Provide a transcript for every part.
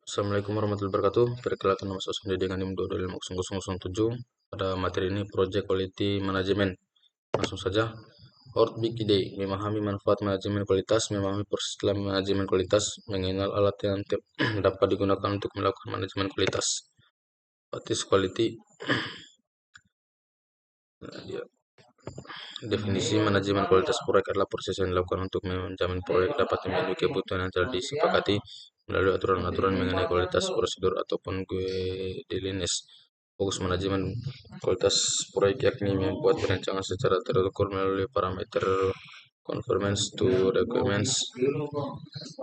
Assalamualaikum warahmatullahi wabarakatuh. Perkenalkan nama saya Sandi dengan NIM 2250007. Pada materi ini Project Quality Management. Langsung saja. Out Big Day, memahami manfaat manajemen kualitas, memahami proses dalam manajemen kualitas, mengenal alat yang dapat digunakan untuk melakukan manajemen kualitas. What is quality? Definisi manajemen kualitas proyek adalah proses yang dilakukan untuk menjamin proyek dapat memenuhi kebutuhan yang telah disepakati melalui aturan-aturan mengenai kualitas, prosedur, ataupun guidelines. Fokus manajemen kualitas proyek yakni membuat perencanaan secara terukur melalui parameter conformance to requirements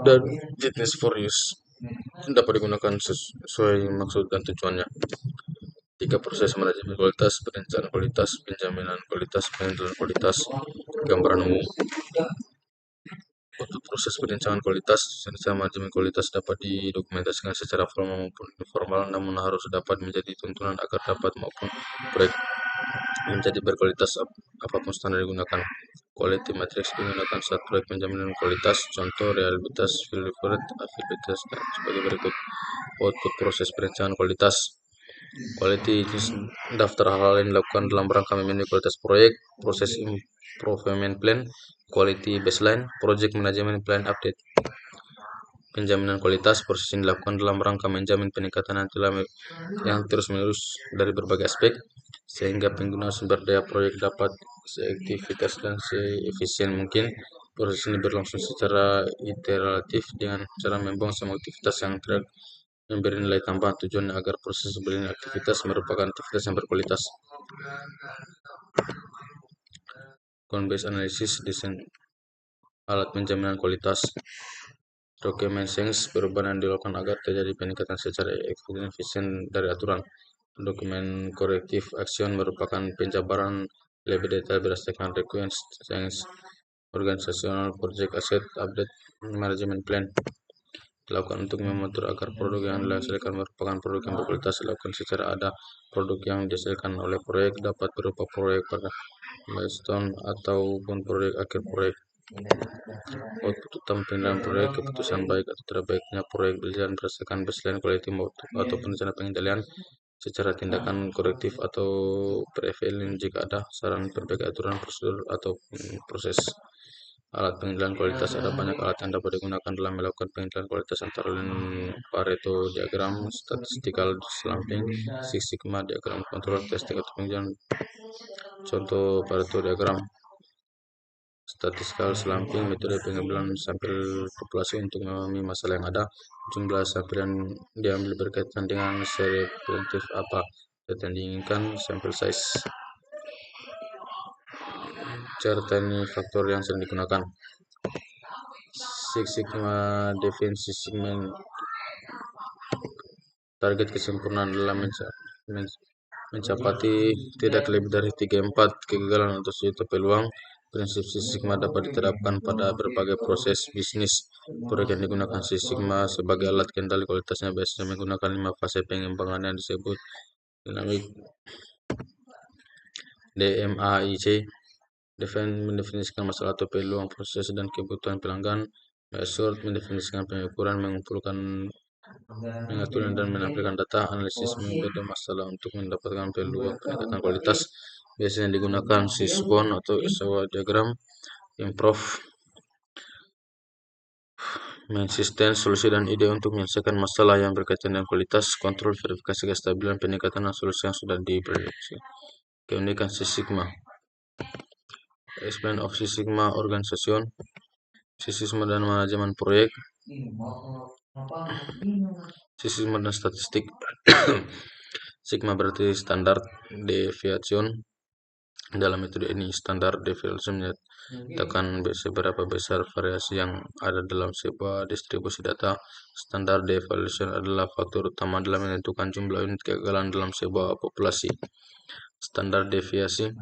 dan fitness for use dapat digunakan sesuai maksud dan tujuannya. 3 proses manajemen kualitas: perencanaan kualitas, penjaminan kualitas, penilaian kualitas. Gambaran umum. Untuk proses perencanaan kualitas, rencana manajemen kualitas dapat didokumentasikan secara formal maupun informal, namun harus dapat menjadi tuntunan agar dapat maupun proyek menjadi berkualitas apapun standar digunakan. Quality matrix digunakan saat proyek penjaminan kualitas, contoh reliabilitas, availabilitas, dan sebagai berikut. Output proses perencanaan kualitas. Quality daftar hal-hal yang dilakukan dalam rangka memenuhi kualitas proyek, proses improvement plan, quality baseline, project management plan update. Penjaminan kualitas, proses yang dilakukan dalam rangka menjamin peningkatan yang terus-menerus dari berbagai aspek, sehingga penggunaan sumber daya proyek dapat seefektif dan seefisien mungkin. Proses ini berlangsung secara iteratif dengan cara membuang semua aktivitas yang memberi nilai tambahan, tujuan agar proses sebelum aktivitas merupakan aktivitas yang berkualitas. Count-based analysis, desain alat penjaminan kualitas. Document change, perubahan yang dilakukan agar terjadi peningkatan secara efisien dari aturan. Dokumen corrective action merupakan penjabaran lebih detail berdasarkan request change organisasional project asset update management plan. Dilakukan untuk mengatur agar produk yang dihasilkan merupakan produk yang berkualitas. Dilakukan secara ada. Produk yang dihasilkan oleh proyek dapat berupa proyek pada milestone ataupun proyek akhir proyek. Output utama penilaian proyek, keputusan baik atau tidak baiknya proyek berjalan berdasarkan baseline quality ataupun rencana pengendalian secara tindakan korektif atau prevalent jika ada saran perbaikan aturan prosedur atau proses. Alat penilaian kualitas, ada banyak alat yang dapat digunakan dalam melakukan penilaian kualitas, antara lain Pareto diagram, statistical slumping, Six Sigma, diagram kontrol, testing atau penilaian. Contoh Pareto diagram. Statistical slumping, metode pengambilan sampel populasi untuk memahami masalah yang ada. Jumlah sampel yang diambil berkaitan dengan representatif apa yang diinginkan, sample size. Cara ini faktor yang sering digunakan. Six Sigma definisi segmen. Target kesempurnaan dalam mencapai tidak lebih dari 3/4 kegagalan atau 1 peluang. Prinsip Six Sigma dapat diterapkan pada berbagai proses bisnis. Proyek yang digunakan Six Sigma sebagai alat kendali kualitasnya biasanya menggunakan 5 fase pengembangan yang disebut dinamik DMAIC. Mendefinisikan masalah atau peluang proses dan kebutuhan pelanggan. Measure mendefinisikan pengukuran, mengatur dan menampilkan data. Analisis membeda masalah untuk mendapatkan peluang peningkatan kualitas. Biasanya digunakan Fishbone atau Ishikawa diagram. Improve mensisten solusi dan ide untuk menyelesaikan masalah yang berkaitan dengan kualitas. Kontrol, verifikasi kestabilan, peningkatan dan solusi yang sudah diprediksi. Keunikan Six Sigma. Explain of Six Sigma organisation, Six Sigma dan manajemen proyek, Six Sigma dan statistik. Sigma berarti standar deviation. Dalam metode ini, standar deviation menyatakan seberapa besar variasi yang ada dalam sebuah distribusi data. Standar deviation adalah faktor utama dalam menentukan jumlah unit kegagalan dalam sebuah populasi. Standar deviasi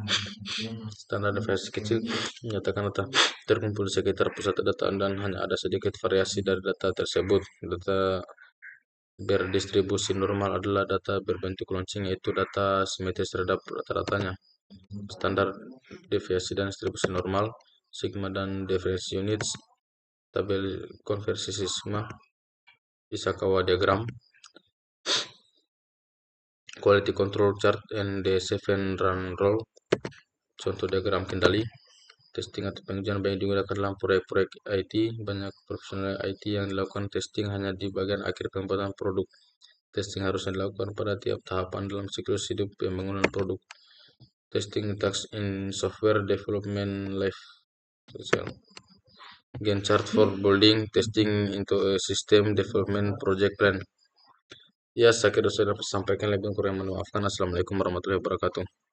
kecil menyatakan data terkumpul di sekitar pusat data dan hanya ada sedikit variasi dari data tersebut. Data berdistribusi normal adalah data berbentuk lonceng, yaitu data simetris terhadap rata-ratanya. Standar deviasi dan distribusi normal, Sigma dan deviasi units. tabel konversi Sigma, Ishikawa diagram, quality control chart, and the 7-run rule, contoh diagram kendali. Testing atau pengujian banyak digunakan dalam proyek-proyek IT. Banyak profesional IT yang dilakukan testing hanya di bagian akhir pembuatan produk. Testing harusnya dilakukan pada tiap tahapan dalam siklus hidup pembangunan produk. Testing tasks in software development life cycle. Gantt chart for building testing into a system development project plan. Ya, saya kira sudah sampaikan, lebih kurang, mohon maafkan. Assalamualaikum warahmatullahi wabarakatuh.